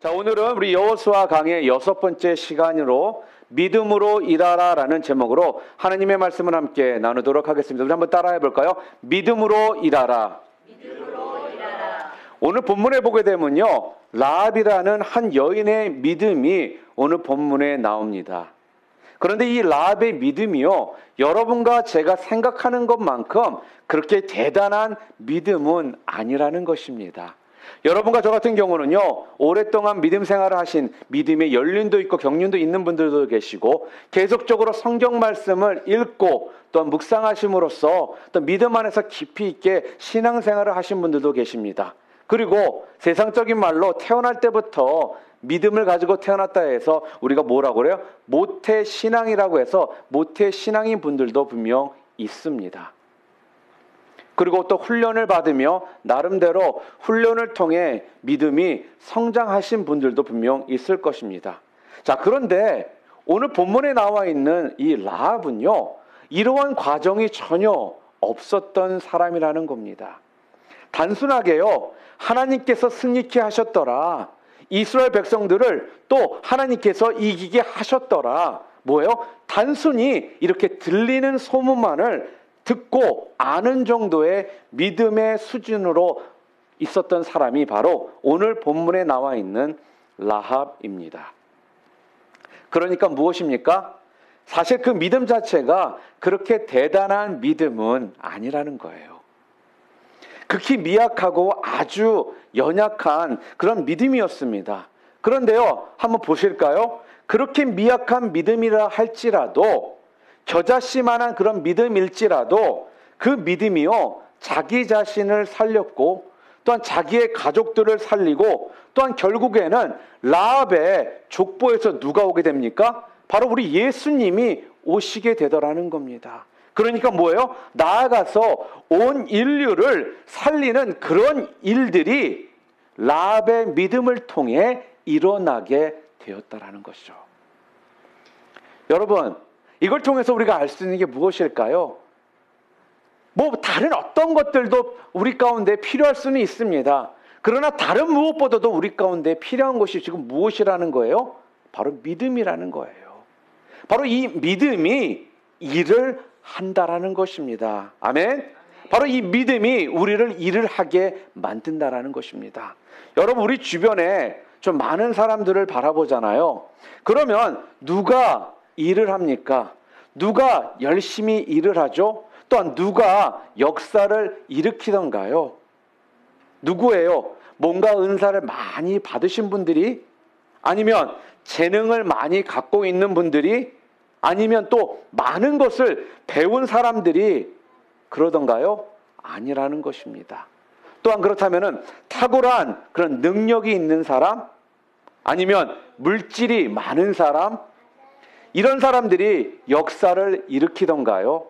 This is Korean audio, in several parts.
자, 오늘은 우리 여호수아 강의 6번째 시간으로 믿음으로 일하라라는 제목으로 하나님의 말씀을 함께 나누도록 하겠습니다. 우리 한번 따라해 볼까요? 믿음으로 일하라. 믿음으로 일하라. 오늘 본문에 보게 되면요, 라합이라는 한 여인의 믿음이 오늘 본문에 나옵니다. 그런데 이 라합의 믿음이요, 여러분과 제가 생각하는 것만큼 그렇게 대단한 믿음은 아니라는 것입니다. 여러분과 저 같은 경우는요, 오랫동안 믿음 생활을 하신 믿음의 연륜도 있고 경륜도 있는 분들도 계시고, 계속적으로 성경 말씀을 읽고 또 묵상하심으로써 또 믿음 안에서 깊이 있게 신앙생활을 하신 분들도 계십니다. 그리고 세상적인 말로 태어날 때부터 믿음을 가지고 태어났다 해서 우리가 뭐라고 그래요? 모태신앙이라고 해서 모태신앙인 분들도 분명 있습니다. 그리고 또 훈련을 받으며 나름대로 훈련을 통해 믿음이 성장하신 분들도 분명 있을 것입니다. 자, 그런데 오늘 본문에 나와 있는 이 라합은요, 이러한 과정이 전혀 없었던 사람이라는 겁니다. 단순하게요, 하나님께서 승리케 하셨더라, 이스라엘 백성들을 또 하나님께서 이기게 하셨더라, 뭐예요? 단순히 이렇게 들리는 소문만을 듣고 아는 정도의 믿음의 수준으로 있었던 사람이 바로 오늘 본문에 나와 있는 라합입니다. 그러니까 무엇입니까? 사실 그 믿음 자체가 그렇게 대단한 믿음은 아니라는 거예요. 극히 미약하고 아주 연약한 그런 믿음이었습니다. 그런데요, 한번 보실까요? 그렇게 미약한 믿음이라 할지라도, 겨자씨만한 그런 믿음일지라도 그 믿음이요, 자기 자신을 살렸고 또한 자기의 가족들을 살리고 또한 결국에는 라합의 족보에서 누가 오게 됩니까? 바로 우리 예수님이 오시게 되더라는 겁니다. 그러니까 뭐예요? 나아가서 온 인류를 살리는 그런 일들이 라합의 믿음을 통해 일어나게 되었다라는 것이죠. 여러분, 이걸 통해서 우리가 알 수 있는 게 무엇일까요? 뭐 다른 어떤 것들도 우리 가운데 필요할 수는 있습니다. 그러나 다른 무엇보다도 우리 가운데 필요한 것이 지금 무엇이라는 거예요? 바로 믿음이라는 거예요. 바로 이 믿음이 일을 한다라는 것입니다. 아멘? 바로 이 믿음이 우리를 일을 하게 만든다라는 것입니다. 여러분, 우리 주변에 좀 많은 사람들을 바라보잖아요. 그러면 누가 일을 합니까? 누가 열심히 일을 하죠? 또한 누가 역사를 일으키던가요? 누구예요? 뭔가 은사를 많이 받으신 분들이? 아니면 재능을 많이 갖고 있는 분들이? 아니면 또 많은 것을 배운 사람들이 그러던가요? 아니라는 것입니다. 또한 그렇다면 탁월한 그런 능력이 있는 사람? 아니면 물질이 많은 사람? 이런 사람들이 역사를 일으키던가요?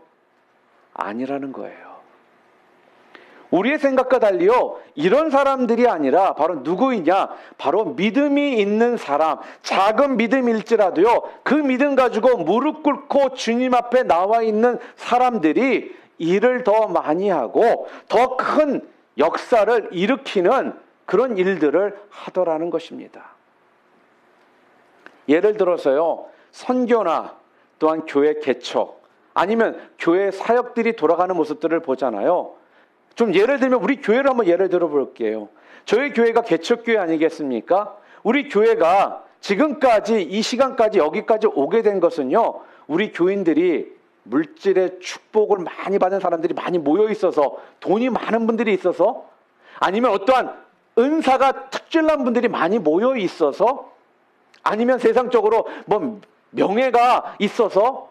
아니라는 거예요. 우리의 생각과 달리요, 이런 사람들이 아니라 바로 누구이냐? 바로 믿음이 있는 사람, 작은 믿음일지라도요, 그 믿음 가지고 무릎 꿇고 주님 앞에 나와 있는 사람들이 일을 더 많이 하고 더 큰 역사를 일으키는 그런 일들을 하더라는 것입니다. 예를 들어서요, 선교나 또한 교회 개척, 아니면 교회 사역들이 돌아가는 모습들을 보잖아요. 좀 예를 들면 우리 교회를 한번 예를 들어 볼게요. 저희 교회가 개척교회 아니겠습니까? 우리 교회가 지금까지 이 시간까지 여기까지 오게 된 것은요, 우리 교인들이 물질의 축복을 많이 받은 사람들이 많이 모여 있어서, 돈이 많은 분들이 있어서, 아니면 어떠한 은사가 특출난 분들이 많이 모여 있어서, 아니면 세상적으로 뭐 명예가 있어서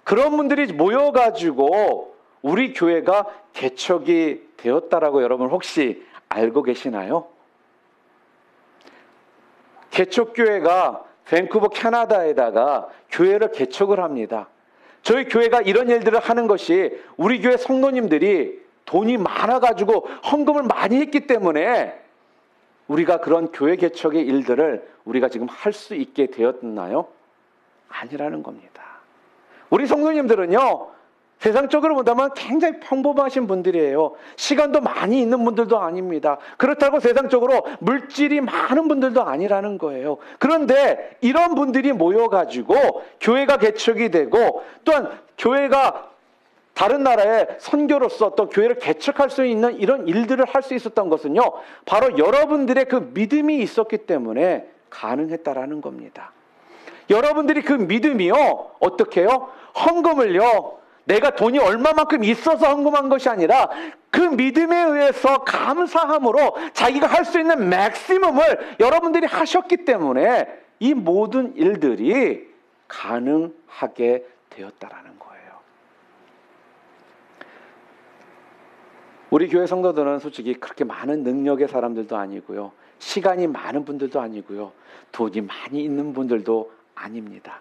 그런 분들이 모여가지고 우리 교회가 개척이 되었다라고 여러분 혹시 알고 계시나요? 개척교회가 밴쿠버 캐나다에다가 교회를 개척을 합니다. 저희 교회가 이런 일들을 하는 것이 우리 교회 성도님들이 돈이 많아가지고 헌금을 많이 했기 때문에 우리가 그런 교회 개척의 일들을 우리가 지금 할 수 있게 되었나요? 아니라는 겁니다. 우리 성도님들은요, 세상적으로 본다면 굉장히 평범하신 분들이에요. 시간도 많이 있는 분들도 아닙니다. 그렇다고 세상적으로 물질이 많은 분들도 아니라는 거예요. 그런데 이런 분들이 모여가지고 교회가 개척이 되고 또한 교회가 다른 나라의 선교로서 또 교회를 개척할 수 있는 이런 일들을 할 수 있었던 것은요, 바로 여러분들의 그 믿음이 있었기 때문에 가능했다라는 겁니다. 여러분들이 그 믿음이요, 어떻게 해요? 헌금을요, 내가 돈이 얼마만큼 있어서 헌금한 것이 아니라 그 믿음에 의해서 감사함으로 자기가 할 수 있는 맥시멈을 여러분들이 하셨기 때문에 이 모든 일들이 가능하게 되었다라는 거예요. 우리 교회 성도들은 솔직히 그렇게 많은 능력의 사람들도 아니고요. 시간이 많은 분들도 아니고요. 돈이 많이 있는 분들도 아닙니다.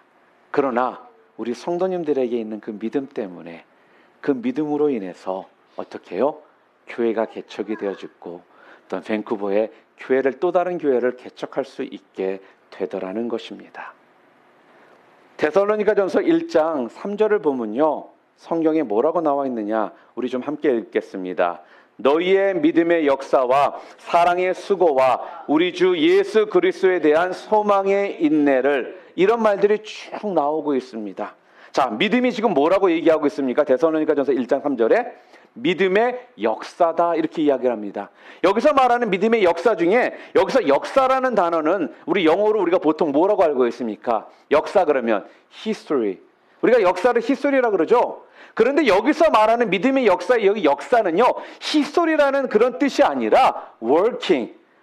그러나 우리 성도님들에게 있는 그 믿음 때문에 그 믿음으로 인해서 어떻게 해요? 교회가 개척이 되어지고 또 밴쿠버에 교회를 또 다른 교회를 개척할 수 있게 되더라는 것입니다. 데살로니가전서 1장 3절을 보면요, 성경에 뭐라고 나와 있느냐, 우리 좀 함께 읽겠습니다. 너희의 믿음의 역사와 사랑의 수고와 우리 주 예수 그리스도에 대한 소망의 인내를, 이런 말들이 쭉 나오고 있습니다. 자, 믿음이 지금 뭐라고 얘기하고 있습니까? 데살로니가전서 1장 3절에 믿음의 역사다, 이렇게 이야기를 합니다. 여기서 말하는 믿음의 역사 중에, 여기서 역사라는 단어는 우리 영어로 우리가 보통 뭐라고 알고 있습니까? 역사 그러면 history. 우리가 역사를 히스토리라고 그러죠. 그런데 여기서 말하는 믿음의 역사, 여기 역사는요, 히스토리라는 그런 뜻이 아니라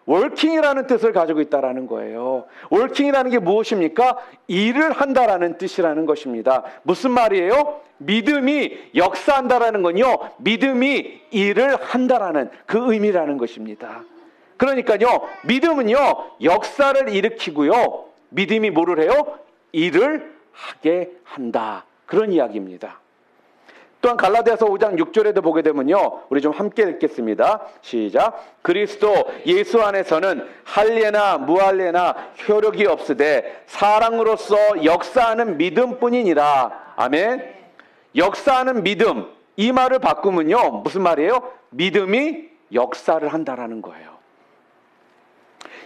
working이라는 뜻을 가지고 있다라는 거예요. working이라는 게 무엇입니까? 일을 한다라는 뜻이라는 것입니다. 무슨 말이에요? 믿음이 역사한다라는 건요, 믿음이 일을 한다라는 그 의미라는 것입니다. 그러니까요, 믿음은요, 역사를 일으키고요, 믿음이 뭐를 해요? 일을 하게 한다, 그런 이야기입니다. 또한 갈라디아서 5장 6절에도 보게 되면요, 우리 좀 함께 읽겠습니다. 시작. 그리스도 예수 안에서는 할례나 무할례나 효력이 없으되 사랑으로서 역사하는 믿음뿐이니라. 아멘. 역사하는 믿음, 이 말을 바꾸면요, 무슨 말이에요? 믿음이 역사를 한다라는 거예요.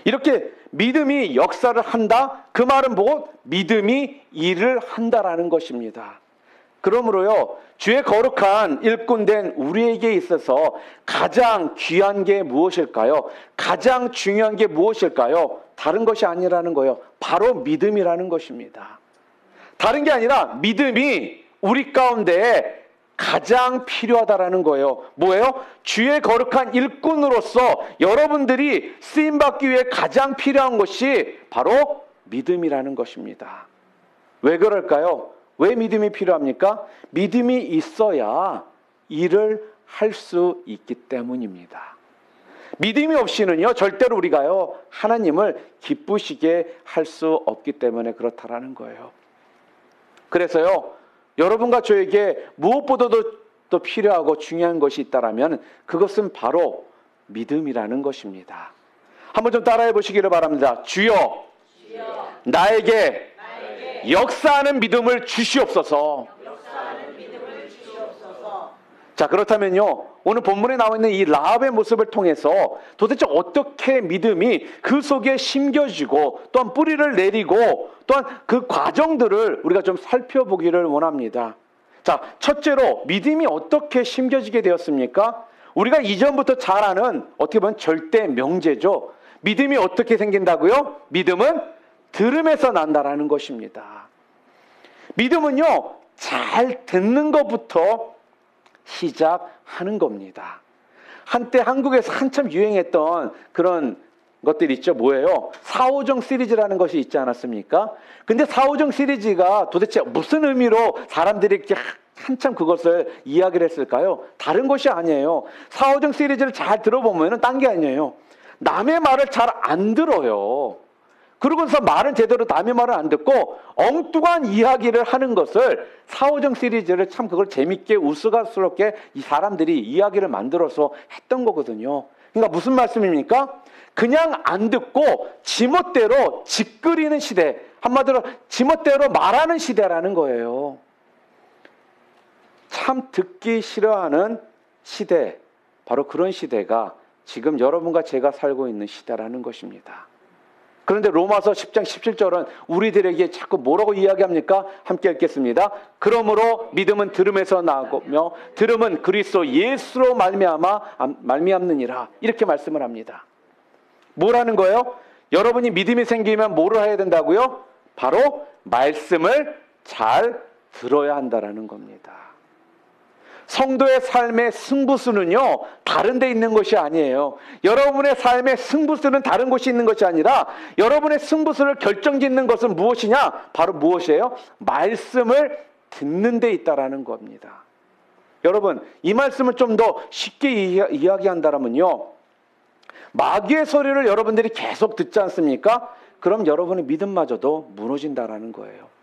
이렇게 믿음이 역사를 한다? 그 말은 뭐? 믿음이 일을 한다라는 것입니다. 그러므로요, 주의 거룩한 일꾼된 우리에게 있어서 가장 귀한 게 무엇일까요? 가장 중요한 게 무엇일까요? 다른 것이 아니라는 거예요. 바로 믿음이라는 것입니다. 다른 게 아니라 믿음이 우리 가운데 가장 필요하다라는 거예요. 뭐예요? 주의 거룩한 일꾼으로서 여러분들이 쓰임받기 위해 가장 필요한 것이 바로 믿음이라는 것입니다. 왜 그럴까요? 왜 믿음이 필요합니까? 믿음이 있어야 일을 할 수 있기 때문입니다. 믿음이 없이는요, 절대로 우리가요, 하나님을 기쁘시게 할 수 없기 때문에 그렇다라는 거예요. 그래서요, 여러분과 저에게 무엇보다도 더 필요하고 중요한 것이 있다라면 그것은 바로 믿음이라는 것입니다. 한번 좀 따라해 보시기를 바랍니다. 주여, 나에게 역사하는 믿음을 주시옵소서. 자, 그렇다면요, 오늘 본문에 나와 있는 이 라합의 모습을 통해서 도대체 어떻게 믿음이 그 속에 심겨지고 또한 뿌리를 내리고 또한 그 과정들을 우리가 좀 살펴보기를 원합니다. 자, 첫째로 믿음이 어떻게 심겨지게 되었습니까? 우리가 이전부터 잘 아는, 어떻게 보면 절대 명제죠. 믿음이 어떻게 생긴다고요? 믿음은 들음에서 난다라는 것입니다. 믿음은요, 잘 듣는 것부터 시작하는 겁니다. 한때 한국에서 한참 유행했던 그런 것들 있죠. 뭐예요? 사오정 시리즈라는 것이 있지 않았습니까? 근데 사오정 시리즈가 도대체 무슨 의미로 사람들이 이렇게 한참 그것을 이야기를 했을까요? 다른 것이 아니에요. 사오정 시리즈를 잘 들어보면 딴 게 아니에요. 남의 말을 잘 안 들어요. 그러고서 말은 제대로 남의 말을 안 듣고 엉뚱한 이야기를 하는 것을, 사오정 시리즈를 참 그걸 재밌게 우스꽝스럽게 이 사람들이 이야기를 만들어서 했던 거거든요. 그러니까 무슨 말씀입니까? 그냥 안 듣고 지멋대로 짓거리는 시대, 한마디로 지멋대로 말하는 시대라는 거예요. 참 듣기 싫어하는 시대, 바로 그런 시대가 지금 여러분과 제가 살고 있는 시대라는 것입니다. 그런데 로마서 10장 17절은 우리들에게 자꾸 뭐라고 이야기합니까? 함께 읽겠습니다. 그러므로 믿음은 들음에서 나오며 들음은 그리스도 예수로 말미암느니라. 이렇게 말씀을 합니다. 뭐라는 거예요? 여러분이 믿음이 생기면 뭐를 해야 된다고요? 바로 말씀을 잘 들어야 한다라는 겁니다. 성도의 삶의 승부수는요, 다른 데 있는 것이 아니에요. 여러분의 삶의 승부수는 다른 곳이 있는 것이 아니라 여러분의 승부수를 결정짓는 것은 무엇이냐? 바로 무엇이에요? 말씀을 듣는 데 있다라는 겁니다. 여러분, 이 말씀을 좀 더 쉽게 이야기한다면요, 마귀의 소리를 여러분들이 계속 듣지 않습니까? 그럼 여러분의 믿음마저도 무너진다라는 거예요.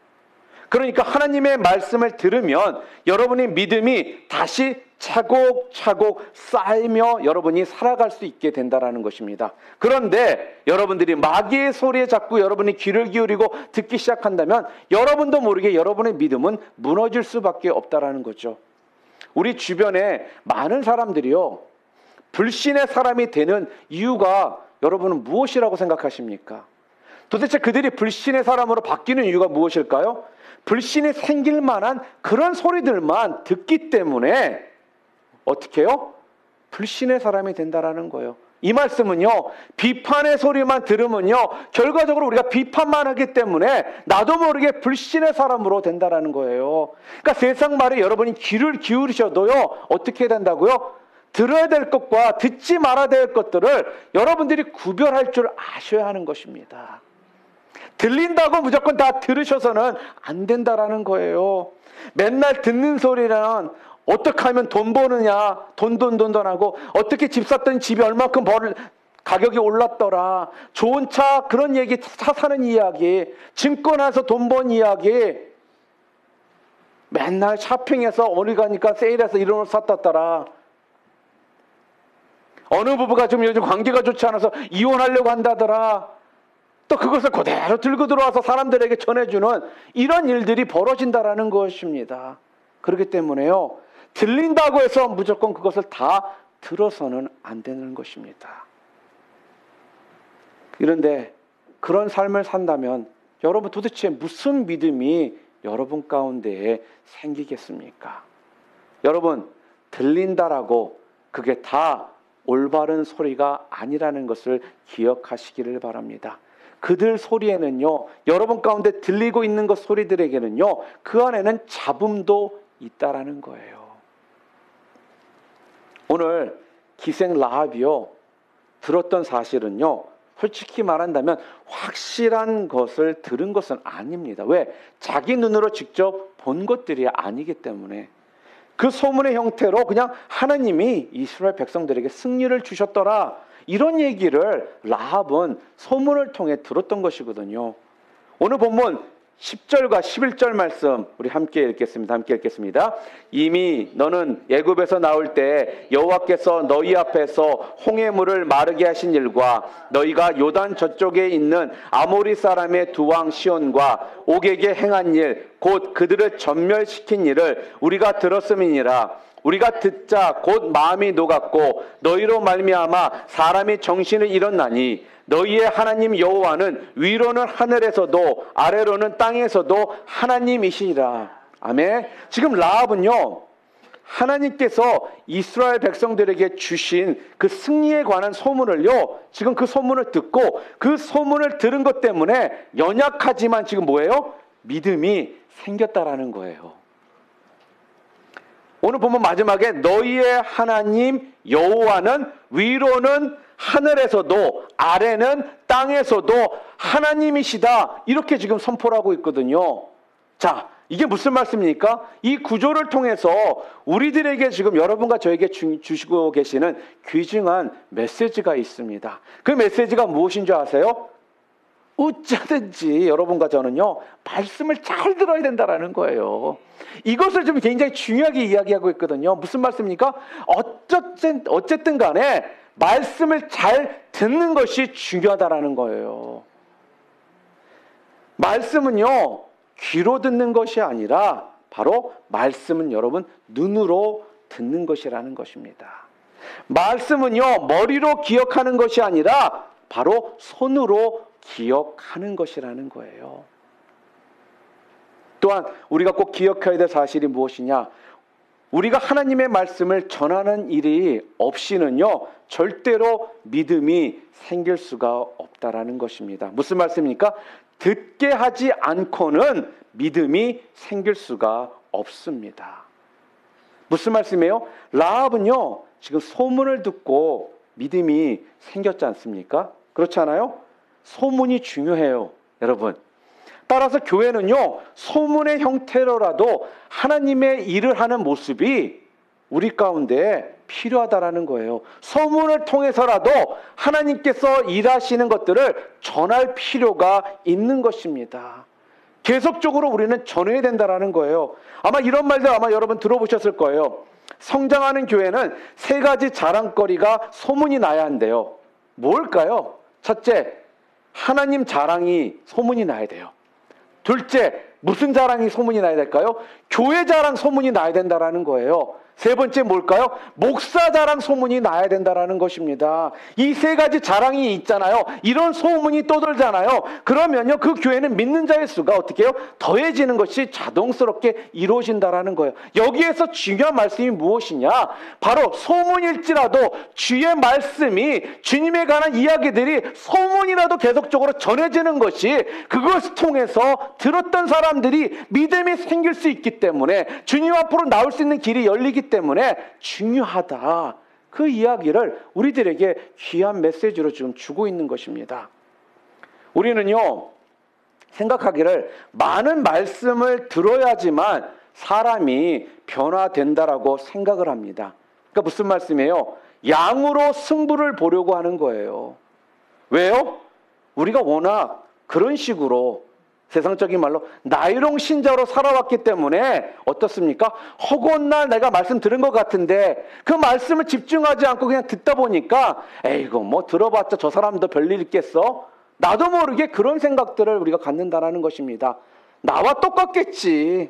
그러니까 하나님의 말씀을 들으면 여러분의 믿음이 다시 차곡차곡 쌓이며 여러분이 살아갈 수 있게 된다라는 것입니다. 그런데 여러분들이 마귀의 소리에 자꾸 여러분이 귀를 기울이고 듣기 시작한다면 여러분도 모르게 여러분의 믿음은 무너질 수밖에 없다라는 거죠. 우리 주변에 많은 사람들이요, 불신의 사람이 되는 이유가 여러분은 무엇이라고 생각하십니까? 도대체 그들이 불신의 사람으로 바뀌는 이유가 무엇일까요? 불신이 생길 만한 그런 소리들만 듣기 때문에 어떻게 해요? 불신의 사람이 된다라는 거예요. 이 말씀은요, 비판의 소리만 들으면요, 결과적으로 우리가 비판만 하기 때문에 나도 모르게 불신의 사람으로 된다라는 거예요. 그러니까 세상 말에 여러분이 귀를 기울이셔도요, 어떻게 된다고요? 들어야 될 것과 듣지 말아야 될 것들을 여러분들이 구별할 줄 아셔야 하는 것입니다. 들린다고 무조건 다 들으셔서는 안 된다라는 거예요. 맨날 듣는 소리는 어떻게 하면 돈 버느냐, 돈 하고 어떻게 집 샀더니 집이 얼마큼 가격이 올랐더라, 좋은 차, 그런 얘기, 차 사는 이야기, 증권해서 돈 번 이야기, 맨날 쇼핑해서 어디 가니까 세일해서 이런 옷 샀다더라, 어느 부부가 좀 요즘 관계가 좋지 않아서 이혼하려고 한다더라, 또 그것을 그대로 들고 들어와서 사람들에게 전해주는 이런 일들이 벌어진다라는 것입니다. 그렇기 때문에요, 들린다고 해서 무조건 그것을 다 들어서는 안 되는 것입니다. 그런데 그런 삶을 산다면 여러분 도대체 무슨 믿음이 여러분 가운데에 생기겠습니까? 여러분, 들린다라고 그게 다 올바른 소리가 아니라는 것을 기억하시기를 바랍니다. 그들 소리에는요, 여러분 가운데 들리고 있는 것 소리들에게는요, 그 안에는 잡음도 있다라는 거예요. 오늘 기생 라합이요, 들었던 사실은요, 솔직히 말한다면 확실한 것을 들은 것은 아닙니다. 왜? 자기 눈으로 직접 본 것들이 아니기 때문에. 그 소문의 형태로 그냥 하나님이 이스라엘 백성들에게 승리를 주셨더라, 이런 얘기를 라합은 소문을 통해 들었던 것이거든요. 오늘 본문 10절과 11절 말씀 우리 함께 읽겠습니다. 이미 너는 애굽에서 나올 때 여호와께서 너희 앞에서 홍해물을 마르게 하신 일과 너희가 요단 저쪽에 있는 아모리 사람의 두 왕 시온과 옥에게 행한 일, 곧 그들을 전멸시킨 일을 우리가 들었음이니라. 우리가 듣자 곧 마음이 녹았고 너희로 말미암아 사람이 정신을 잃었나니 너희의 하나님 여호와는 위로는 하늘에서도 아래로는 땅에서도 하나님이시니라. 아멘. 지금 라합은요, 하나님께서 이스라엘 백성들에게 주신 그 승리에 관한 소문을요, 지금 그 소문을 듣고 그 소문을 들은 것 때문에 연약하지만 지금 뭐예요? 믿음이 생겼다라는 거예요. 오늘 보면 마지막에 너희의 하나님 여호와는 위로는 하늘에서도 아래는 땅에서도 하나님이시다, 이렇게 지금 선포를 하고 있거든요. 자, 이게 무슨 말씀입니까? 이 구조를 통해서 우리들에게 지금 여러분과 저에게 주시고 계시는 귀중한 메시지가 있습니다. 그 메시지가 무엇인 줄 아세요? 어쩌든지 여러분과 저는요, 말씀을 잘 들어야 된다라는 거예요. 이것을 좀 굉장히 중요하게 이야기하고 있거든요. 무슨 말씀입니까? 어쨌든 간에 말씀을 잘 듣는 것이 중요하다라는 거예요. 말씀은요, 귀로 듣는 것이 아니라 바로 말씀은 여러분 눈으로 듣는 것이라는 것입니다. 말씀은요, 머리로 기억하는 것이 아니라 바로 손으로 기억하는 것이라는 거예요. 또한 우리가 꼭 기억해야 될 사실이 무엇이냐? 우리가 하나님의 말씀을 전하는 일이 없이는요, 절대로 믿음이 생길 수가 없다라는 것입니다. 무슨 말씀입니까? 듣게 하지 않고는 믿음이 생길 수가 없습니다. 무슨 말씀이에요? 라합은요, 지금 소문을 듣고 믿음이 생겼지 않습니까? 그렇지 않아요? 소문이 중요해요, 여러분. 따라서 교회는요, 소문의 형태로라도 하나님의 일을 하는 모습이 우리 가운데 필요하다라는 거예요. 소문을 통해서라도 하나님께서 일하시는 것들을 전할 필요가 있는 것입니다. 계속적으로 우리는 전해야 된다라는 거예요. 아마 이런 말들 아마 여러분 들어보셨을 거예요. 성장하는 교회는 3가지 자랑거리가 소문이 나야 한대요. 뭘까요? 첫째, 하나님 자랑이 소문이 나야 돼요. 둘째, 무슨 자랑이 소문이 나야 될까요? 교회 자랑 소문이 나야 된다라는 거예요. 3번째 뭘까요? 목사 자랑 소문이 나야 된다라는 것입니다. 이 3가지 자랑이 있잖아요. 이런 소문이 떠돌잖아요. 그러면요, 그 교회는 믿는 자의 수가 어떻게 해요? 더해지는 것이 자동스럽게 이루어진다라는 거예요. 여기에서 중요한 말씀이 무엇이냐? 바로 소문일지라도 주의 말씀이, 주님에 관한 이야기들이 소문이라도 계속적으로 전해지는 것이, 그것을 통해서 들었던 사람들이 믿음이 생길 수 있기 때문에, 주님 앞으로 나올 수 있는 길이 열리기 때문에 중요하다. 그 이야기를 우리들에게 귀한 메시지로 지금 주고 있는 것입니다. 우리는요, 생각하기를 많은 말씀을 들어야지만 사람이 변화된다라고 생각을 합니다. 그러니까 무슨 말씀이에요? 양으로 승부를 보려고 하는 거예요. 왜요? 우리가 워낙 그런 식으로 세상적인 말로 나이롱 신자로 살아왔기 때문에 어떻습니까? 허구한 내가 말씀 들은 것 같은데 그 말씀을 집중하지 않고 그냥 듣다 보니까 에이고 뭐 들어봤자 저 사람도 별일 있겠어? 나도 모르게 그런 생각들을 우리가 갖는다라는 것입니다. 나와 똑같겠지.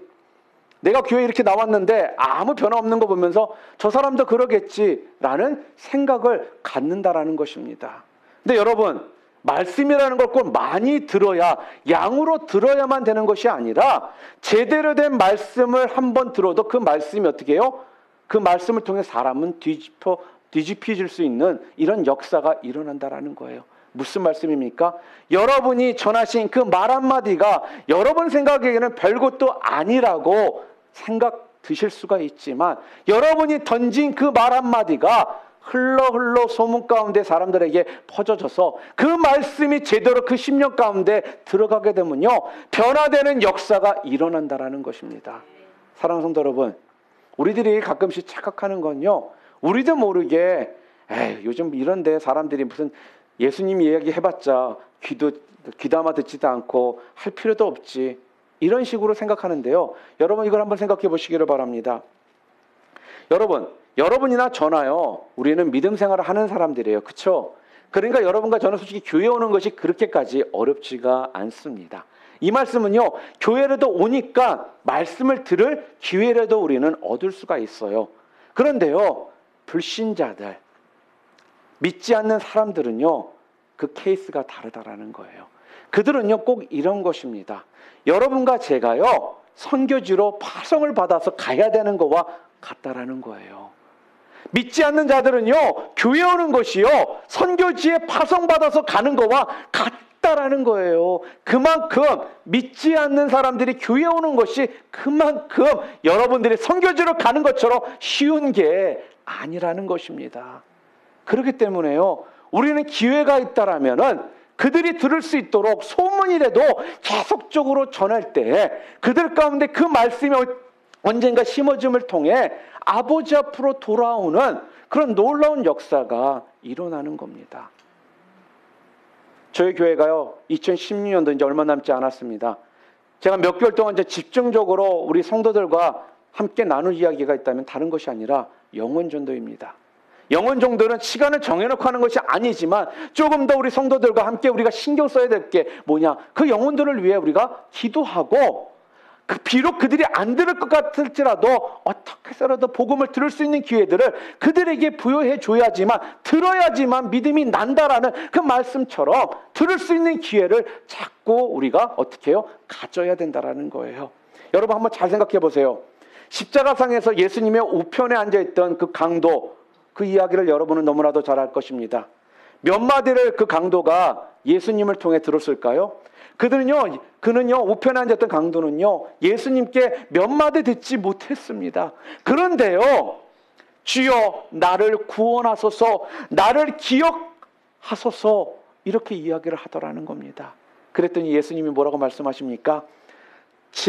내가 교회에 이렇게 나왔는데 아무 변화 없는 거 보면서 저 사람도 그러겠지라는 생각을 갖는다라는 것입니다. 근데 여러분, 말씀이라는 걸 꼭 많이 들어야, 양으로 들어야만 되는 것이 아니라 제대로 된 말씀을 한번 들어도 그 말씀이 어떻게 해요? 그 말씀을 통해 사람은 뒤집혀질 수 있는 이런 역사가 일어난다라는 거예요. 무슨 말씀입니까? 여러분이 전하신 그 말 한마디가 여러분 생각에는 별것도 아니라고 생각 드실 수가 있지만, 여러분이 던진 그 말 한마디가 흘러 소문 가운데 사람들에게 퍼져져서 그 말씀이 제대로 그 심령 가운데 들어가게 되면요, 변화되는 역사가 일어난다라는 것입니다. 사랑하는 성도 여러분, 우리들이 가끔씩 착각하는 건요, 우리도 모르게 요즘 이런데 사람들이 무슨 예수님 이야기 해봤자 귀담아 듣지도 않고 할 필요도 없지, 이런 식으로 생각하는데요. 여러분, 이걸 한번 생각해 보시기를 바랍니다. 여러분이나 저나요, 우리는 믿음 생활을 하는 사람들이에요. 그렇죠? 그러니까 여러분과 저는 솔직히 교회 오는 것이 그렇게까지 어렵지가 않습니다. 이 말씀은요, 교회라도 오니까 말씀을 들을 기회라도 우리는 얻을 수가 있어요. 그런데요, 불신자들, 믿지 않는 사람들은요, 그 케이스가 다르다라는 거예요. 그들은요, 꼭 이런 것입니다. 여러분과 제가요, 선교지로 파송을 받아서 가야 되는 거와 같다라는 거예요. 믿지 않는 자들은요, 교회 오는 것이요, 선교지에 파송받아서 가는 거와 같다라는 거예요. 그만큼 믿지 않는 사람들이 교회 오는 것이 그만큼 여러분들이 선교지로 가는 것처럼 쉬운 게 아니라는 것입니다. 그렇기 때문에요, 우리는 기회가 있다라면은 그들이 들을 수 있도록 소문이라도 계속적으로 전할 때 그들 가운데 그 말씀이 언젠가 심어짐을 통해 아버지 앞으로 돌아오는 그런 놀라운 역사가 일어나는 겁니다. 저희 교회가요, 2016년도 이제 얼마 남지 않았습니다. 제가 몇 개월 동안 이제 집중적으로 우리 성도들과 함께 나눌 이야기가 있다면 다른 것이 아니라 영혼전도입니다. 영혼전도는 시간을 정해놓고 하는 것이 아니지만 조금 더 우리 성도들과 함께 우리가 신경 써야 될 게 뭐냐? 그 영혼들을 위해 우리가 기도하고 비록 그들이 안 들을 것 같을지라도 어떻게 해서라도 복음을 들을 수 있는 기회들을 그들에게 부여해 줘야지만, 들어야지만 믿음이 난다라는 그 말씀처럼 들을 수 있는 기회를 자꾸 우리가 어떻게 해요? 가져야 된다라는 거예요. 여러분 한번 잘 생각해 보세요. 십자가상에서 예수님의 우편에 앉아있던 그 강도, 그 이야기를 여러분은 너무나도 잘 알 것입니다. 몇 마디를 그 강도가 예수님을 통해 들었을까요? 그는요, 우편에 앉았던 강도는요, 예수님께 몇 마디 듣지 못했습니다. 그런데요, 주여 나를 구원하소서, 나를 기억하소서, 이렇게 이야기를 하더라는 겁니다. 그랬더니 예수님이 뭐라고 말씀하십니까?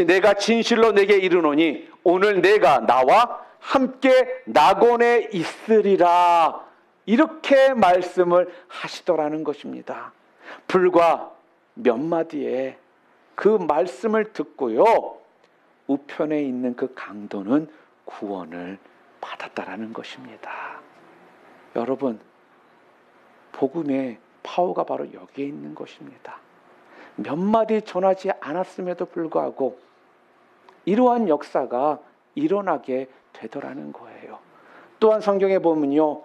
내가 진실로 내게 이르노니 오늘 내가 나와 함께 낙원에 있으리라, 이렇게 말씀을 하시더라는 것입니다. 불과 몇 마디에 그 말씀을 듣고요, 우편에 있는 그 강도는 구원을 받았다라는 것입니다. 여러분, 복음의 파워가 바로 여기에 있는 것입니다. 몇 마디 전하지 않았음에도 불구하고 이러한 역사가 일어나게 되더라는 거예요. 또한 성경에 보면요,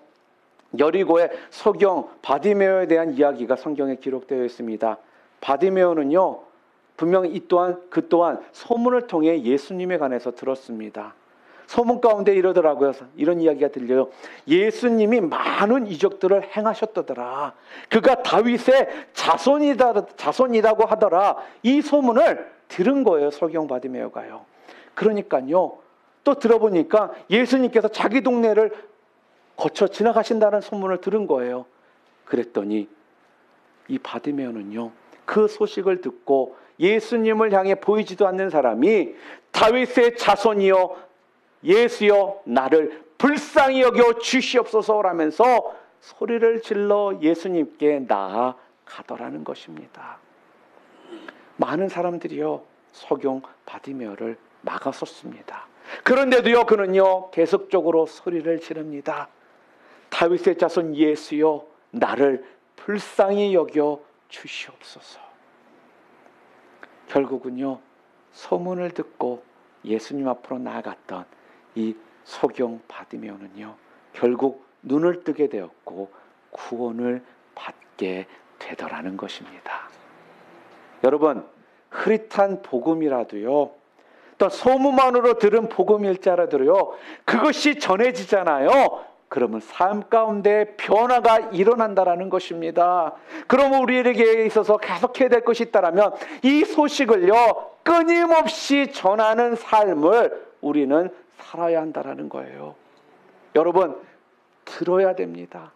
여리고의 소경 바디메오에 대한 이야기가 성경에 기록되어 있습니다. 바디메오는요, 분명히 그 또한 소문을 통해 예수님에 관해서 들었습니다. 소문 가운데 이러더라고요. 이런 이야기가 들려요. 예수님이 많은 이적들을 행하셨더라. 그가 다윗의 자손이라고 하더라. 이 소문을 들은 거예요, 소경 바디메오가요. 그러니까요, 또 들어보니까 예수님께서 자기 동네를 거쳐 지나가신다는 소문을 들은 거예요. 그랬더니 이 바디메오는요, 그 소식을 듣고 예수님을 향해 보이지도 않는 사람이 다윗의 자손이여 예수여 나를 불쌍히 여겨 주시옵소서라면서 소리를 질러 예수님께 나아가더라는 것입니다. 많은 사람들이요, 소경 바디메오를 막았었습니다. 그런데도요, 그는요 계속적으로 소리를 지릅니다. 다윗의 자손 예수여 나를 불쌍히 여겨 주시옵소서. 결국은요, 소문을 듣고 예수님 앞으로 나아갔던 이 소경 바디메오는요, 결국 눈을 뜨게 되었고 구원을 받게 되더라는 것입니다. 여러분, 흐릿한 복음이라도요, 또 소문만으로 들은 복음일자라도요, 그것이 전해지잖아요. 그러면 삶 가운데 변화가 일어난다라는 것입니다. 그러면 우리에게 있어서 계속해야 될 것이 있다면 이 소식을요, 끊임없이 전하는 삶을 우리는 살아야 한다라는 거예요. 여러분, 들어야 됩니다.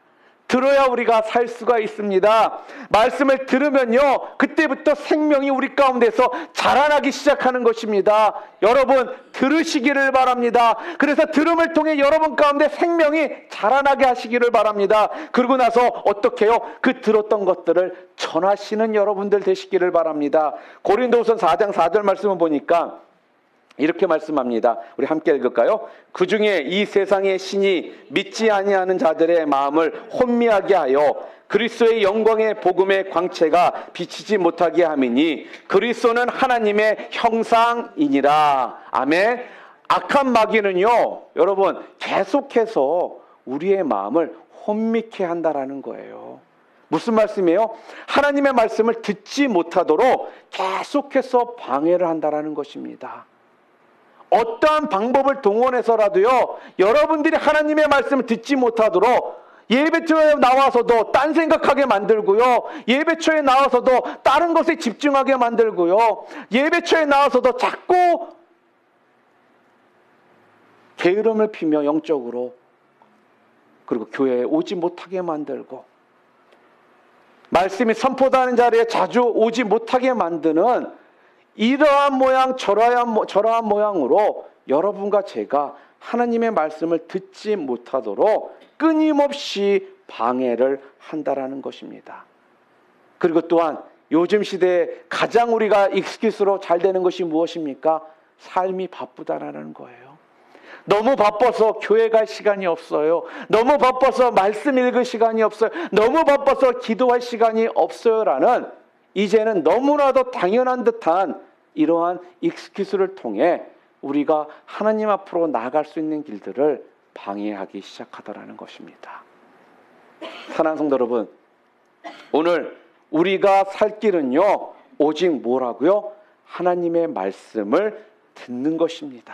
들어야 우리가 살 수가 있습니다. 말씀을 들으면요, 그때부터 생명이 우리 가운데서 자라나기 시작하는 것입니다. 여러분, 들으시기를 바랍니다. 그래서 들음을 통해 여러분 가운데 생명이 자라나게 하시기를 바랍니다. 그러고 나서 어떻게 해요? 그 들었던 것들을 전하시는 여러분들 되시기를 바랍니다. 고린도후서 4장 4절 말씀을 보니까 이렇게 말씀합니다. 우리 함께 읽을까요? 그 중에 이 세상의 신이 믿지 아니하는 자들의 마음을 혼미하게 하여 그리스도의 영광의 복음의 광채가 비치지 못하게 함이니 그리스도는 하나님의 형상이니라. 아멘. 악한 마귀는요, 여러분, 계속해서 우리의 마음을 혼미케 한다라는 거예요. 무슨 말씀이에요? 하나님의 말씀을 듣지 못하도록 계속해서 방해를 한다라는 것입니다. 어떠한 방법을 동원해서라도요, 여러분들이 하나님의 말씀을 듣지 못하도록 예배초에 나와서도 딴 생각하게 만들고요, 예배초에 나와서도 다른 것에 집중하게 만들고요, 예배초에 나와서도 자꾸 게으름을 피며 영적으로, 그리고 교회에 오지 못하게 만들고 말씀이 선포되는 자리에 자주 오지 못하게 만드는 이러한 모양 저러한 모양으로 여러분과 제가 하나님의 말씀을 듣지 못하도록 끊임없이 방해를 한다라는 것입니다. 그리고 또한 요즘 시대에 가장 우리가 익스큐스로 잘 되는 것이 무엇입니까? 삶이 바쁘다라는 거예요. 너무 바빠서 교회 갈 시간이 없어요. 너무 바빠서 말씀 읽을 시간이 없어요. 너무 바빠서 기도할 시간이 없어요라는, 이제는 너무나도 당연한 듯한 이러한 익스큐스를 통해 우리가 하나님 앞으로 나아갈 수 있는 길들을 방해하기 시작하더라는 것입니다. 사랑하는 성도 여러분, 오늘 우리가 살 길은요, 오직 뭐라고요? 하나님의 말씀을 듣는 것입니다.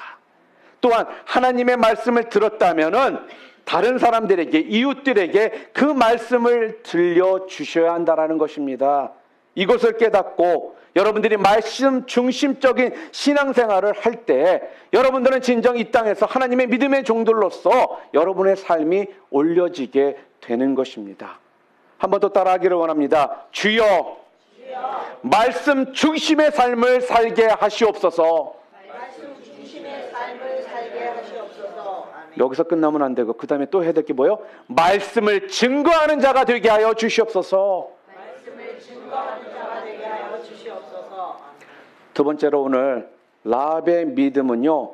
또한 하나님의 말씀을 들었다면은 다른 사람들에게, 이웃들에게 그 말씀을 들려주셔야 한다는 것입니다. 이것을 깨닫고 여러분들이 말씀 중심적인 신앙생활을 할 때 여러분들은 진정 이 땅에서 하나님의 믿음의 종들로서 여러분의 삶이 올려지게 되는 것입니다. 한 번 더 따라하기를 원합니다. 주여, 말씀 중심의 삶을 살게 하시옵소서. 말씀 중심의 삶을 살게 하시옵소서. 아멘. 여기서 끝나면 안 되고 그 다음에 또 해야 될 게 뭐예요? 말씀을 증거하는 자가 되게 하여 주시옵소서. 말씀을 증거하는 자가 되게 하여 주시옵소서. 아멘. 두 번째로 오늘 라합의 믿음은요,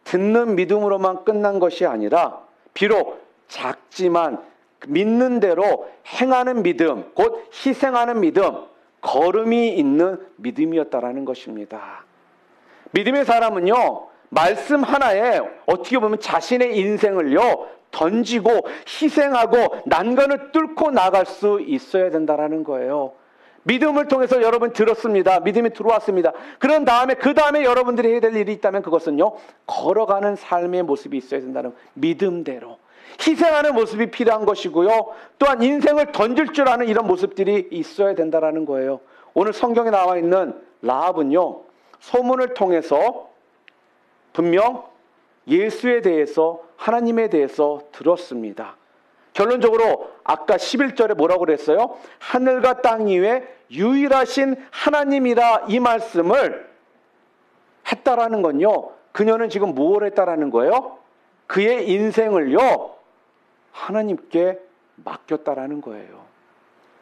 듣는 믿음으로만 끝난 것이 아니라 비록 작지만 믿는 대로 행하는 믿음, 곧 희생하는 믿음, 걸음이 있는 믿음이었다라는 것입니다. 믿음의 사람은요, 말씀 하나에 어떻게 보면 자신의 인생을요 던지고 희생하고 난간을 뚫고 나갈 수 있어야 된다라는 거예요. 믿음을 통해서 여러분 들었습니다. 믿음이 들어왔습니다. 그런 다음에 그 다음에 여러분들이 해야 될 일이 있다면 그것은요, 걸어가는 삶의 모습이 있어야 된다는 믿음대로 희생하는 모습이 필요한 것이고요. 또한 인생을 던질 줄 아는 이런 모습들이 있어야 된다라는 거예요. 오늘 성경에 나와 있는 라합은요, 소문을 통해서 분명 예수에 대해서, 하나님에 대해서 들었습니다. 결론적으로 아까 11절에 뭐라고 그랬어요? 하늘과 땅 위에 유일하신 하나님이라 이 말씀을 했다라는 건요, 그녀는 지금 무엇을 했다라는 거예요? 그의 인생을요 하나님께 맡겼다라는 거예요.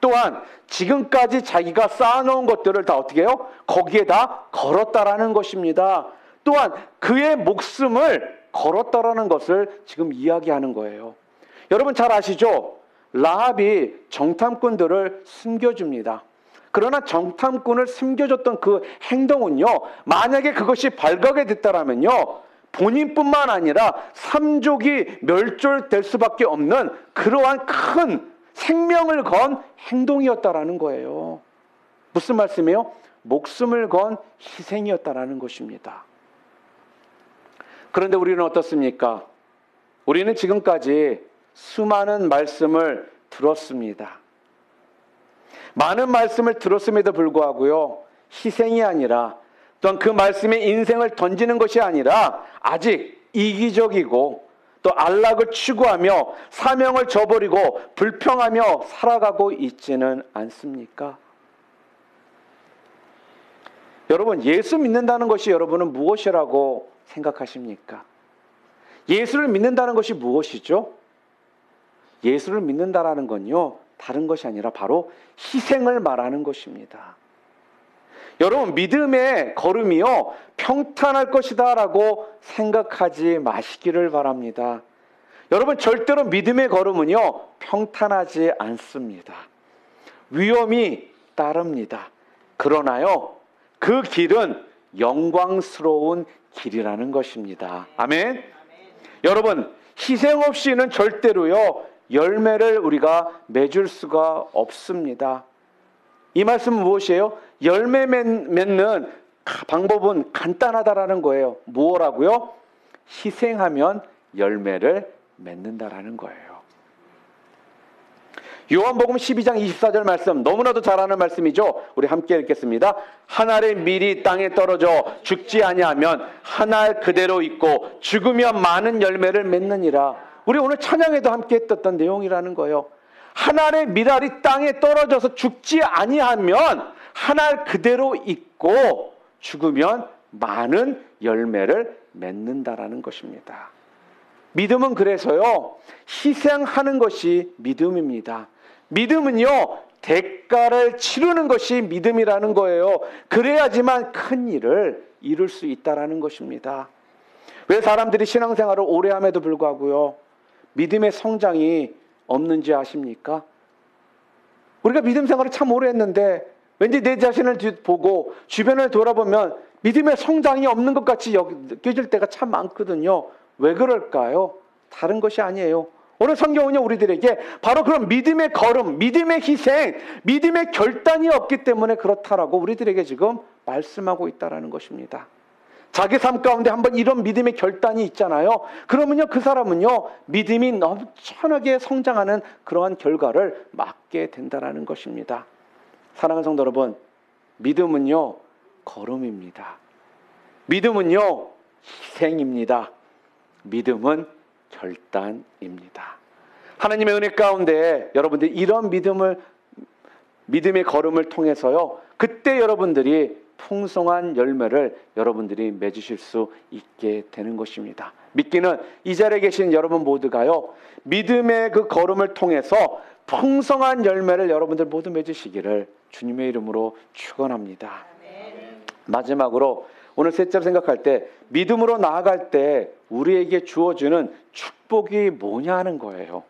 또한 지금까지 자기가 쌓아놓은 것들을 다 어떻게 해요? 거기에 다 걸었다라는 것입니다. 또한 그의 목숨을 걸었다라는 것을 지금 이야기하는 거예요. 여러분 잘 아시죠? 라합이 정탐꾼들을 숨겨줍니다. 그러나 정탐꾼을 숨겨줬던 그 행동은요, 만약에 그것이 발각이 됐다라면요, 본인뿐만 아니라 삼족이 멸절될 수밖에 없는 그러한 큰 생명을 건 행동이었다라는 거예요. 무슨 말씀이에요? 목숨을 건 희생이었다라는 것입니다. 그런데 우리는 어떻습니까? 우리는 지금까지 수많은 말씀을 들었습니다. 많은 말씀을 들었음에도 불구하고요, 희생이 아니라 또한 그 말씀에 인생을 던지는 것이 아니라 아직 이기적이고 또 안락을 추구하며 사명을 저버리고 불평하며 살아가고 있지는 않습니까? 여러분, 예수 믿는다는 것이 여러분은 무엇이라고 생각하십니까? 예수를 믿는다는 것이 무엇이죠? 예수를 믿는다라는 건요, 다른 것이 아니라 바로 희생을 말하는 것입니다. 여러분, 믿음의 걸음이요 평탄할 것이다 라고 생각하지 마시기를 바랍니다. 여러분, 절대로 믿음의 걸음은요 평탄하지 않습니다. 위험이 따릅니다. 그러나요, 그 길은 영광스러운 길이라는 것입니다. 아멘. 여러분, 희생 없이는 절대로요 열매를 우리가 맺을 수가 없습니다. 이 말씀은 무엇이에요? 열매 맺는 방법은 간단하다라는 거예요. 뭐라고요? 희생하면 열매를 맺는다라는 거예요. 요한복음 12장 24절 말씀, 너무나도 잘 아는 말씀이죠. 우리 함께 읽겠습니다. 한 알의 밀이 땅에 떨어져 죽지 아니하면 한 알 그대로 있고 죽으면 많은 열매를 맺느니라. 우리 오늘 찬양에도 함께 했던 내용이라는 거예요. 한 알의 밀알이 땅에 떨어져서 죽지 아니하면 한 알 그대로 있고 죽으면 많은 열매를 맺는다라는 것입니다. 믿음은 그래서요 희생하는 것이 믿음입니다. 믿음은요 대가를 치르는 것이 믿음이라는 거예요. 그래야지만 큰 일을 이룰 수 있다라는 것입니다. 왜 사람들이 신앙생활을 오래 함에도 불구하고요 믿음의 성장이 없는지 아십니까? 우리가 믿음 생활을 참 오래 했는데 왠지 내 자신을 보고 주변을 돌아보면 믿음의 성장이 없는 것 같이 느껴질 때가 참 많거든요. 왜 그럴까요? 다른 것이 아니에요. 오늘 성경은요, 우리들에게 바로 그런 믿음의 걸음, 믿음의 희생, 믿음의 결단이 없기 때문에 그렇다라고 우리들에게 지금 말씀하고 있다라는 것입니다. 자기 삶 가운데 한번 이런 믿음의 결단이 있잖아요. 그러면요, 그 사람은요, 믿음이 넘쳐나게 성장하는 그러한 결과를 맞게 된다라는 것입니다. 사랑하는 성도 여러분, 믿음은요, 걸음입니다. 믿음은요, 희생입니다. 믿음은 결단입니다. 하나님의 은혜 가운데 여러분들이 이런 믿음의 걸음을 통해서요, 그때 여러분들이 풍성한 열매를 여러분들이 맺으실 수 있게 되는 것입니다. 믿기는 이 자리에 계신 여러분 모두가요, 믿음의 그 걸음을 통해서 풍성한 열매를 여러분들 모두 맺으시기를 주님의 이름으로 축원합니다. 마지막으로 오늘 셋째 생각할 때, 믿음으로 나아갈 때 우리에게 주어지는 축복이 뭐냐 하는 거예요.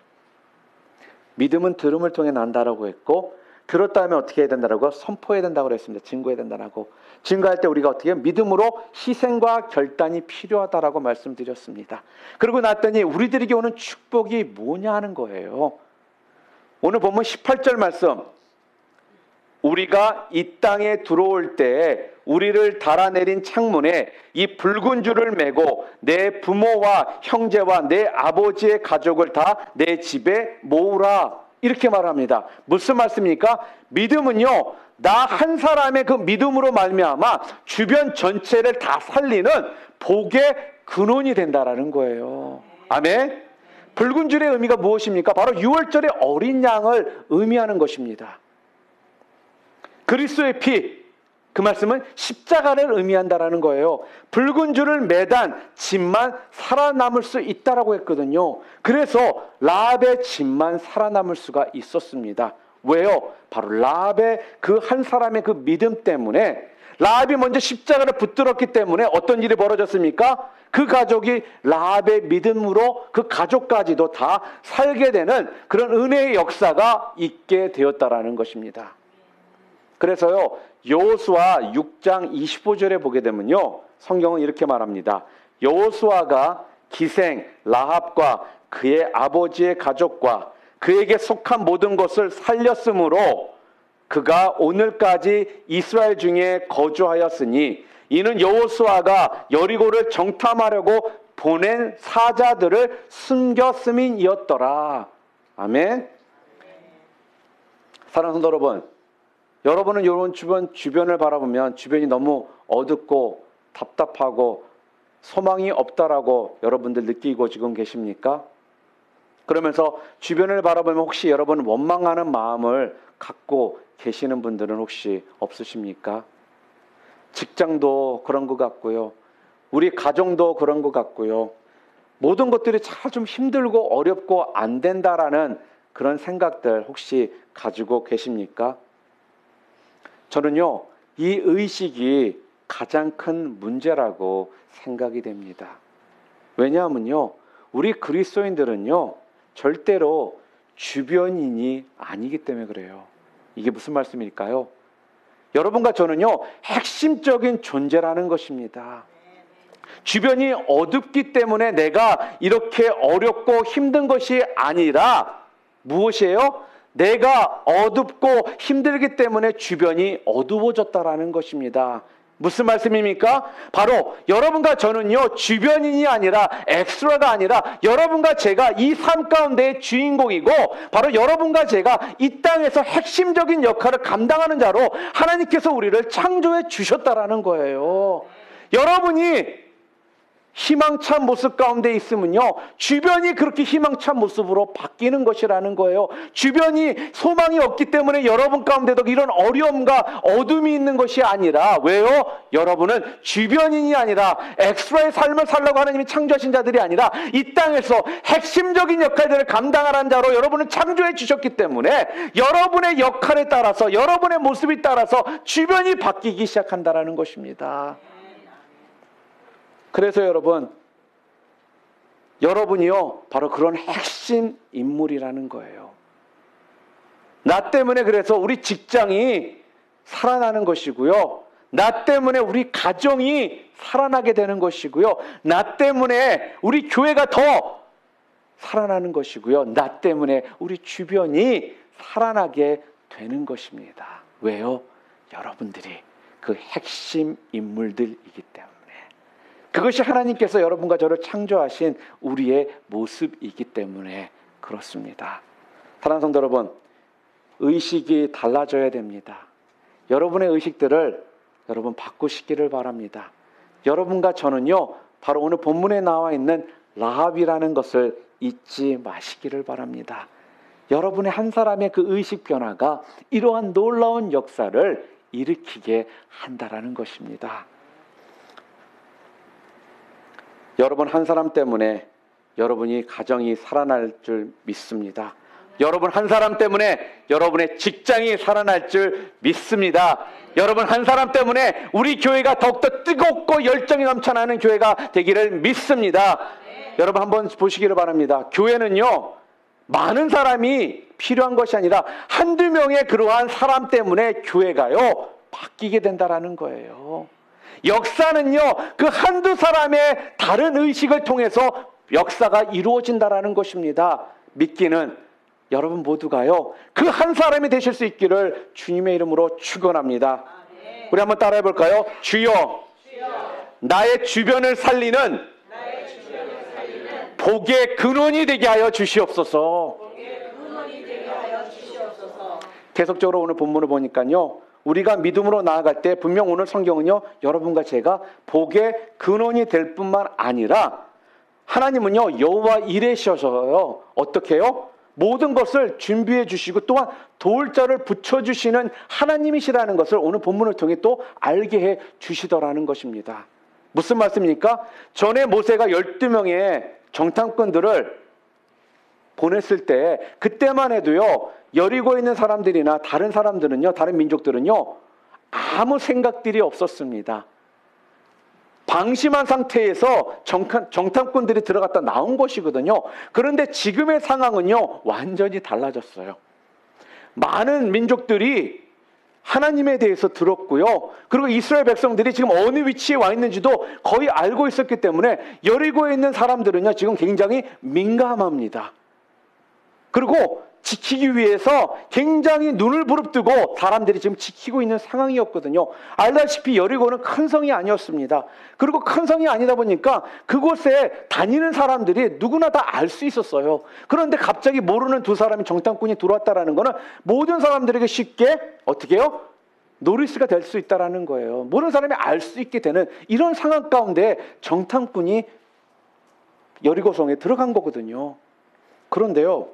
믿음은 들음을 통해 난다라고 했고, 들었다 하면 어떻게 해야 된다라고? 선포해야 된다고 그랬습니다. 증거해야 된다라고. 증거할 때 우리가 어떻게 해요? 믿음으로 희생과 결단이 필요하다라고 말씀드렸습니다. 그러고 났더니 우리들에게 오는 축복이 뭐냐 하는 거예요. 오늘 본문 18절 말씀, 우리가 이 땅에 들어올 때 우리를 달아내린 창문에 이 붉은 줄을 메고 내 부모와 형제와 내 아버지의 가족을 다 내 집에 모으라, 이렇게 말합니다. 무슨 말씀입니까? 믿음은요, 나 한 사람의 그 믿음으로 말미암아 주변 전체를 다 살리는 복의 근원이 된다라는 거예요. 아멘. 붉은 줄의 의미가 무엇입니까? 바로 6월절의 어린 양을 의미하는 것입니다. 그리스도의 피, 그 말씀은 십자가를 의미한다라는 거예요. 붉은 줄을 매단 집만 살아남을 수 있다라고 했거든요. 그래서 라합의 집만 살아남을 수가 있었습니다. 왜요? 바로 라합의 그 한 사람의 그 믿음 때문에, 라합이 먼저 십자가를 붙들었기 때문에 어떤 일이 벌어졌습니까? 그 가족이 라합의 믿음으로 그 가족까지도 다 살게 되는 그런 은혜의 역사가 있게 되었다라는 것입니다. 그래서요, 여호수아 6장 25절에 보게 되면요, 성경은 이렇게 말합니다. 여호수아가 기생 라합과 그의 아버지의 가족과 그에게 속한 모든 것을 살렸으므로 그가 오늘까지 이스라엘 중에 거주하였으니 이는 여호수아가 여리고를 정탐하려고 보낸 사자들을 숨겼음이었더라. 아멘. 사랑하는 성도 여러분, 여러분은 이런 주변을 바라보면 주변이 너무 어둡고 답답하고 소망이 없다라고 여러분들 느끼고 지금 계십니까? 그러면서 주변을 바라보면 혹시 여러분 원망하는 마음을 갖고 계시는 분들은 혹시 없으십니까? 직장도 그런 것 같고요. 우리 가정도 그런 것 같고요. 모든 것들이 참 좀 힘들고 어렵고 안 된다라는 그런 생각들 혹시 가지고 계십니까? 저는요, 이 의식이 가장 큰 문제라고 생각이 됩니다. 왜냐하면요, 우리 그리스도인들은요, 절대로 주변인이 아니기 때문에 그래요. 이게 무슨 말씀일까요? 여러분과 저는요, 핵심적인 존재라는 것입니다. 주변이 어둡기 때문에 내가 이렇게 어렵고 힘든 것이 아니라 무엇이에요? 내가 어둡고 힘들기 때문에 주변이 어두워졌다라는 것입니다. 무슨 말씀입니까? 바로 여러분과 저는요, 주변인이 아니라 엑스트라가 아니라 여러분과 제가 이 삶 가운데의 주인공이고, 바로 여러분과 제가 이 땅에서 핵심적인 역할을 감당하는 자로 하나님께서 우리를 창조해 주셨다라는 거예요. 여러분이 희망찬 모습 가운데 있으면요, 주변이 그렇게 희망찬 모습으로 바뀌는 것이라는 거예요. 주변이 소망이 없기 때문에 여러분 가운데도 이런 어려움과 어둠이 있는 것이 아니라, 왜요? 여러분은 주변인이 아니라 엑스트라의 삶을 살라고 하나님이 창조하신 자들이 아니라 이 땅에서 핵심적인 역할들을 감당하라는 자로 여러분을 창조해 주셨기 때문에 여러분의 역할에 따라서, 여러분의 모습에 따라서 주변이 바뀌기 시작한다는 것입니다. 그래서 여러분이요, 바로 그런 핵심 인물이라는 거예요. 나 때문에 그래서 우리 직장이 살아나는 것이고요, 나 때문에 우리 가정이 살아나게 되는 것이고요. 나 때문에 우리 교회가 더 살아나는 것이고요. 나 때문에 우리 주변이 살아나게 되는 것입니다. 왜요? 여러분들이 그 핵심 인물들이기 때문에. 그것이 하나님께서 여러분과 저를 창조하신 우리의 모습이기 때문에 그렇습니다. 사랑하는 성도 여러분, 의식이 달라져야 됩니다. 여러분의 의식들을 여러분 바꾸시기를 바랍니다. 여러분과 저는요, 바로 오늘 본문에 나와 있는 라합이라는 것을 잊지 마시기를 바랍니다. 여러분의 한 사람의 그 의식 변화가 이러한 놀라운 역사를 일으키게 한다라는 것입니다. 여러분 한 사람 때문에 여러분이 가정이 살아날 줄 믿습니다. 여러분 한 사람 때문에 여러분의 직장이 살아날 줄 믿습니다. 여러분 한 사람 때문에 우리 교회가 더욱더 뜨겁고 열정이 넘쳐나는 교회가 되기를 믿습니다. 여러분 한번 보시기를 바랍니다. 교회는요, 많은 사람이 필요한 것이 아니라 한두 명의 그러한 사람 때문에 교회가요 바뀌게 된다라는 거예요. 역사는요, 그 한두 사람의 다른 의식을 통해서 역사가 이루어진다라는 것입니다. 믿기는 여러분 모두가요, 그 한 사람이 되실 수 있기를 주님의 이름으로 축원합니다. 우리 한번 따라해 볼까요? 주여, 나의 주변을 살리는 복의 근원이 되게 하여 주시옵소서. 계속적으로 오늘 본문을 보니까요, 우리가 믿음으로 나아갈 때 분명 오늘 성경은요, 여러분과 제가 복의 근원이 될 뿐만 아니라 하나님은요, 여호와 이레셔서요, 어떻게 해요? 모든 것을 준비해 주시고 또한 도울 자를 붙여주시는 하나님이시라는 것을 오늘 본문을 통해 또 알게 해 주시더라는 것입니다. 무슨 말씀입니까? 전에 모세가 12명의 정탐꾼들을 보냈을 때 그때만 해도요, 여리고에 있는 사람들이나 다른 사람들은요, 다른 민족들은요, 아무 생각들이 없었습니다. 방심한 상태에서 정탐꾼들이 들어갔다 나온 것이거든요. 그런데 지금의 상황은요, 완전히 달라졌어요. 많은 민족들이 하나님에 대해서 들었고요. 그리고 이스라엘 백성들이 지금 어느 위치에 와 있는지도 거의 알고 있었기 때문에 여리고에 있는 사람들은요, 지금 굉장히 민감합니다. 그리고 지키기 위해서 굉장히 눈을 부릅뜨고 사람들이 지금 지키고 있는 상황이었거든요. 알다시피 여리고는 큰 성이 아니었습니다. 그리고 큰 성이 아니다 보니까 그곳에 다니는 사람들이 누구나 다 알 수 있었어요. 그런데 갑자기 모르는 두 사람이 정탐꾼이 들어왔다라는 거는 모든 사람들에게 쉽게 어떻게 해요? 노리스가 될 수 있다라는 거예요. 모든 사람이 알 수 있게 되는 이런 상황 가운데 정탐꾼이 여리고성에 들어간 거거든요. 그런데요,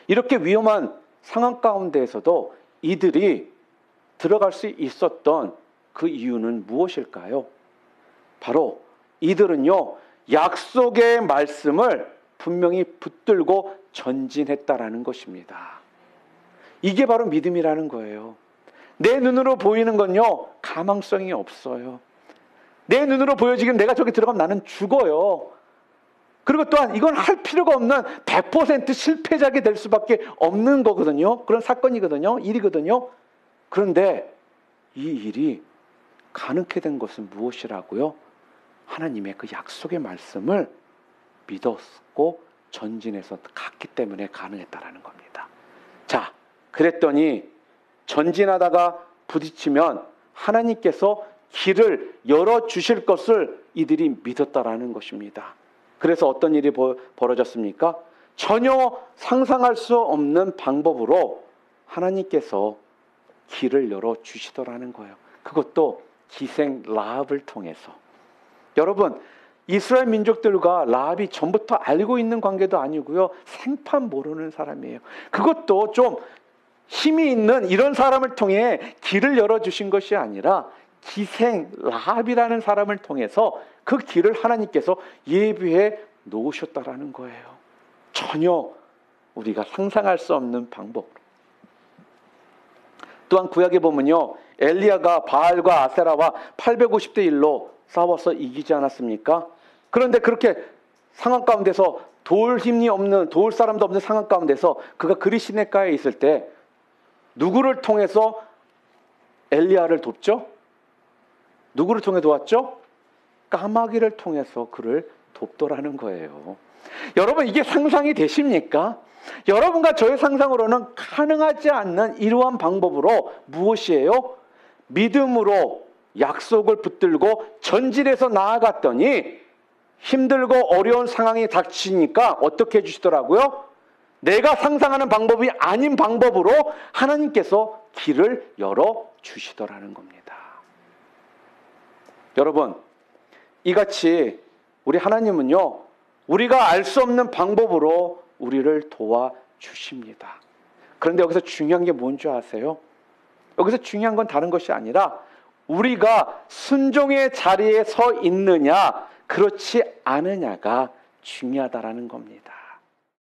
이렇게 위험한 상황 가운데에서도 이들이 들어갈 수 있었던 그 이유는 무엇일까요? 바로 이들은요, 약속의 말씀을 분명히 붙들고 전진했다라는 것입니다. 이게 바로 믿음이라는 거예요. 내 눈으로 보이는 건요, 가망성이 없어요. 내 눈으로 보여지기는 내가 저기 들어가면 나는 죽어요. 그리고 또한 이건 할 필요가 없는 100% 실패자게 될 수밖에 없는 거거든요. 그런 사건이거든요. 일이거든요. 그런데 이 일이 가능하게 된 것은 무엇이라고요? 하나님의 그 약속의 말씀을 믿었고 전진해서 갔기 때문에 가능했다라는 겁니다. 자, 그랬더니 전진하다가 부딪히면 하나님께서 길을 열어주실 것을 이들이 믿었다라는 것입니다. 그래서 어떤 일이 벌어졌습니까? 전혀 상상할 수 없는 방법으로 하나님께서 길을 열어주시더라는 거예요. 그것도 기생 라합을 통해서. 여러분, 이스라엘 민족들과 라합이 전부터 알고 있는 관계도 아니고요, 생판 모르는 사람이에요. 그것도 좀 힘이 있는 이런 사람을 통해 길을 열어주신 것이 아니라 기생 라합이라는 사람을 통해서 그 길을 하나님께서 예비해 놓으셨다라는 거예요. 전혀 우리가 상상할 수 없는 방법. 또한 구약에 보면요, 엘리야가 바알과 아세라와 850대 1로 싸워서 이기지 않았습니까? 그런데 그렇게 상황 가운데서 도울 힘이 없는, 도울 사람도 없는 상황 가운데서 그가 그리시네가에 있을 때 누구를 통해서 엘리야를 돕죠? 누구를 통해 도왔죠? 까마귀를 통해서 그를 돕더라는 거예요. 여러분, 이게 상상이 되십니까? 여러분과 저의 상상으로는 가능하지 않는 이러한 방법으로 무엇이에요? 믿음으로 약속을 붙들고 전진해서 나아갔더니 힘들고 어려운 상황이 닥치니까 어떻게 해주시더라고요? 내가 상상하는 방법이 아닌 방법으로 하나님께서 길을 열어주시더라는 겁니다. 여러분, 이같이 우리 하나님은요, 우리가 알 수 없는 방법으로 우리를 도와주십니다. 그런데 여기서 중요한 게 뭔지 아세요? 여기서 중요한 건 다른 것이 아니라 우리가 순종의 자리에 서 있느냐, 그렇지 않으냐가 중요하다라는 겁니다.